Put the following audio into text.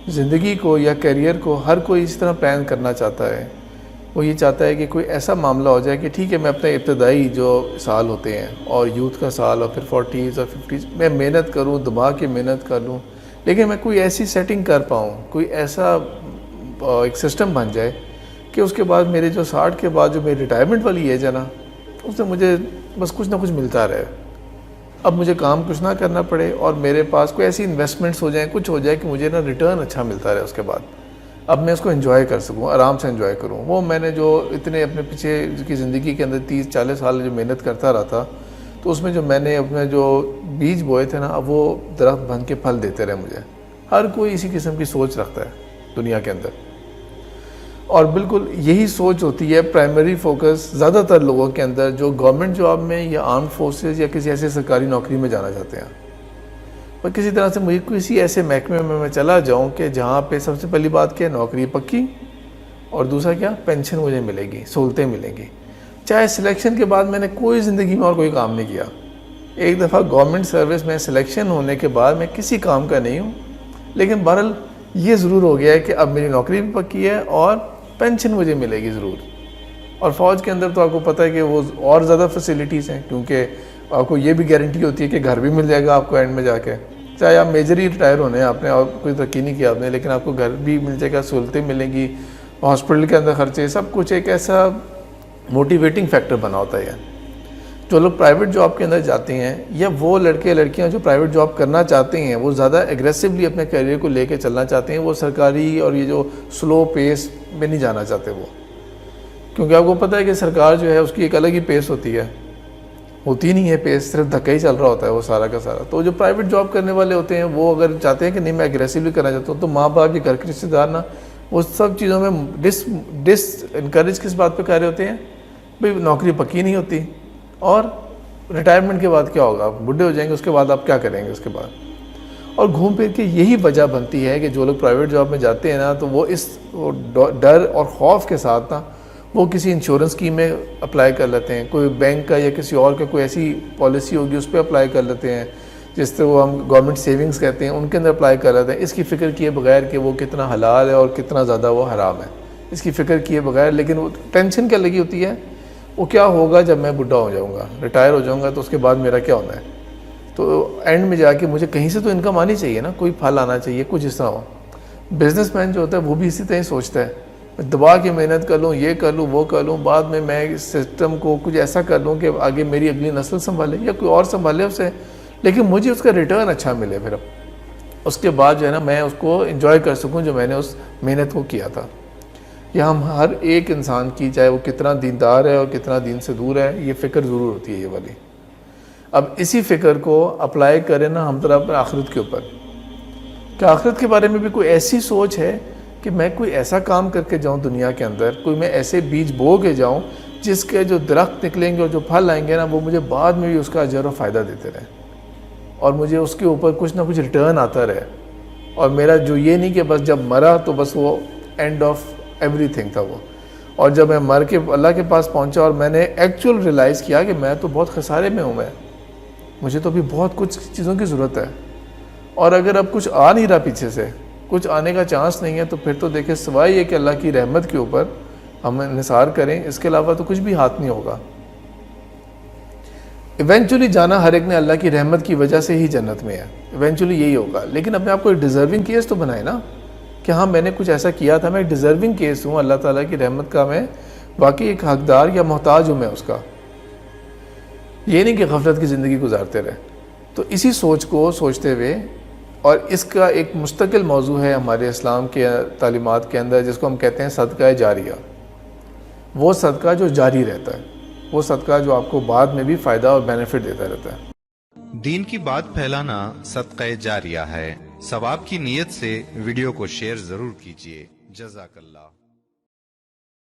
زندگی کو یا کیریئر کو ہر کوئی اس طرح پلان کرنا چاہتا ہے. وہ یہ چاہتا ہے کہ کوئی ایسا معاملہ ہو جائے کہ ٹھیک ہے میں اپنے ابتدائی جو سال ہوتے ہیں اور یوتھ کا سال اور پھر 40s اور 50s میں محنت کروں، دبا کے محنت کر لوں، لیکن میں کوئی ایسی سیٹنگ کر پاؤں، کوئی ایسا ایک سسٹم بن جائے کہ اس کے بعد میرے جو 60 کے بعد جو میری ریٹائرمنٹ والی ایج ہے نا، اس میں مجھے بس کچھ نہ کچھ ملتا رہے. اب مجھے کام کچھ نہ کرنا پڑے اور میرے پاس کوئی ایسی انویسٹمنٹس ہو جائیں، کچھ ہو جائے کہ مجھے نا ریٹرن اچھا ملتا رہے اس کے بعد. اب میں اس کو انجوائے کر سکوں، آرام سے انجوائے کروں. وہ میں نے جو اتنے اپنے پیچھے کی زندگی کے اندر 30-40 سال جو محنت کرتا رہا تھا، تو اس میں جو میں نے اپنے جو بیج بوئے تھے نا، اب وہ درخت بن کے پھل دیتے رہے مجھے. ہر کوئی اسی قسم کی سوچ رکھتا ہے دنیا کے اندر، اور بالکل یہی سوچ ہوتی ہے پرائمری فوکس زیادہ تر لوگوں کے اندر جو گورنمنٹ جاب میں یا آرم فورسز یا کسی ایسے سرکاری نوکری میں جانا چاہتے ہیں. اور کسی طرح سے مجھے کسی ایسے محکمے میں چلا جاؤں کہ جہاں پہ سب سے پہلی بات کیا، نوکری پکی، اور دوسرا کیا، پینشن مجھے ملے گی، سہولتیں ملیں گی. چاہے سلیکشن کے بعد میں نے کوئی زندگی میں اور کوئی کام نہیں کیا. ایک دفعہ گورنمنٹ سروس میں سلیکشن ہونے کے بعد میں کسی کام کا نہیں ہوں، لیکن بہرحال یہ ضرور ہو گیا ہے کہ اب میری نوکری بھی پکی ہے اور پینشن مجھے ملے گی ضرور. اور فوج کے اندر تو آپ کو پتہ ہے کہ وہ اور زیادہ فیسلٹیز ہیں، کیونکہ آپ کو یہ بھی گارنٹی ہوتی ہے کہ گھر بھی مل جائے گا آپ کو اینڈ میں جا کے. چاہے آپ میجر ہی ریٹائر ہونے ہیں، آپ نے اور کوئی ترقی نہیں کیا آپ نے، لیکن آپ کو گھر بھی مل جائے گا، سہولتیں ملیں گی، ہاسپٹل کے اندر خرچے، سب کچھ ایک ایسا موٹیویٹنگ فیکٹر بنا ہوتا ہے. جو لوگ پرائیویٹ جاب کے اندر جاتے ہیں یا وہ لڑکے لڑکیاں جو پرائیویٹ جاب کرنا چاہتے ہیں، وہ زیادہ ایگریسولی اپنے کیریئر کو لے کے چلنا چاہتے ہیں، وہ سرکاری اور یہ جو سلو پیس میں نہیں جانا چاہتے وہ. کیونکہ آپ کو پتہ ہے کہ سرکار جو ہے اس کی ایک الگ ہی پیس ہوتی نہیں ہے پیس، صرف دھکا ہی چل رہا ہوتا ہے وہ سارا کا سارا. تو جو پرائیویٹ جاب کرنے والے ہوتے ہیں وہ اگر چاہتے ہیں کہ نہیں میں ایگریسولی کرنا چاہتا ہوں، تو ماں باپ یا گھر کے رشتے دار نا وہ سب چیزوں میں ڈس انکریج کس بات پہ کر رہے ہوتے ہیں، بھئی نوکری پکی نہیں ہوتی، اور ریٹائرمنٹ کے بعد کیا ہوگا، آپ بڈھے ہو جائیں گے، اس کے بعد آپ کیا کریں گے اس کے بعد. اور گھوم پھر کے یہی وجہ بنتی ہے کہ جو لوگ پرائیویٹ جاب میں جاتے ہیں نا، تو وہ اس ڈر اور خوف کے ساتھ نا وہ کسی انشورنس اسکیم میں اپلائی کر لیتے ہیں، کوئی بینک کا یا کسی اور کا کوئی ایسی پالیسی ہوگی اس پہ اپلائی کر لیتے ہیں، جس سے وہ ہم گورنمنٹ سیونگز کہتے ہیں، ان کے اندر اپلائی کر لیتے ہیں، اس کی فکر کیے بغیر کہ وہ کتنا حلال ہے اور کتنا زیادہ وہ حرام ہے، اس کی فکر کیے بغیر. لیکن وہ ٹینشن کیا لگی ہوتی ہے، وہ کیا ہوگا جب میں بڈھا ہو جاؤں گا، ریٹائر ہو جاؤں گا، تو اس کے بعد میرا کیا ہونا ہے. تو اینڈ میں جا کے مجھے کہیں سے تو انکم آنی چاہیے نا، کوئی پھل آنا چاہیے، کچھ اس طرح ہو. بزنس مین جو ہوتا ہے وہ بھی اسی طرح سوچتا ہے، میں دبا کے محنت کر لوں، یہ کر لوں، وہ کر لوں، بعد میں اس سسٹم کو کچھ ایسا کر لوں کہ آگے میری اگلی نسل سنبھالے یا کوئی اور سنبھالے اسے، لیکن مجھے اس کا ریٹرن اچھا ملے. پھر اس کے بعد جو ہے نا میں اس کو انجوائے کر سکوں جو میں نے اس محنت کو کیا تھا. یہ ہم ہر ایک انسان کی، چاہے وہ کتنا دیندار ہے اور کتنا دین سے دور ہے، یہ فکر ضرور ہوتی ہے یہ والی. اب اسی فکر کو اپلائی کریں نا ہم طرح اپنے آخرت کے اوپر، کہ آخرت کے بارے میں بھی کوئی ایسی سوچ ہے کہ میں کوئی ایسا کام کر کے جاؤں دنیا کے اندر، کوئی میں ایسے بیج بو کے جاؤں جس کے جو درخت نکلیں گے اور جو پھل آئیں گے نا، وہ مجھے بعد میں بھی اس کا اجر و فائدہ دیتے رہیں، اور مجھے اس کے اوپر کچھ نہ کچھ ریٹرن آتا رہے. اور میرا جو یہ نہیں کہ بس جب مرا تو بس وہ اینڈ آف ایوری تھنگ تھا وہ، اور جب میں مر کے اللہ کے پاس پہنچا اور میں نے ایکچوئل ریلائز کیا کہ میں تو بہت خسارے میں ہوں، مجھے تو ابھی بہت کچھ چیزوں کی ضرورت ہے، اور اگر اب کچھ آ نہیں رہا پیچھے سے، کچھ آنے کا چانس نہیں ہے، تو پھر تو دیکھیں سوائے یہ کہ اللہ کی رحمت کے اوپر ہم انحصار کریں، اس کے علاوہ تو کچھ بھی ہاتھ نہیں ہوگا. ایونچولی جانا ہر ایک نے اللہ کی رحمت کی وجہ سے ہی جنت میں ہے، ایونچولی یہی ہوگا. لیکن اپنے آپ کو ایک ڈیزرونگ کیس تو بنائے نا، کہ ہاں میں نے کچھ ایسا کیا تھا، میں ایک ڈیزرونگ کیس ہوں اللہ تعالیٰ کی رحمت کا، میں باقی ایک حقدار یا محتاج ہوں میں اس کا. یہ نہیں کہ غفلت کی زندگی گزارتے رہے. تو اسی سوچ کو سوچتے ہوئے، اور اس کا ایک مستقل موضوع ہے ہمارے اسلام کے تعلیمات کے اندر جس کو ہم کہتے ہیں صدقہ جاریہ. وہ صدقہ جو جاری رہتا ہے، وہ صدقہ جو آپ کو بعد میں بھی فائدہ اور بینیفٹ دیتا رہتا ہے. دین کی بات پھیلانا صدقہ جاریہ ہے. ثواب کی نیت سے ویڈیو کو شیئر ضرور کیجیے. جزاک اللہ.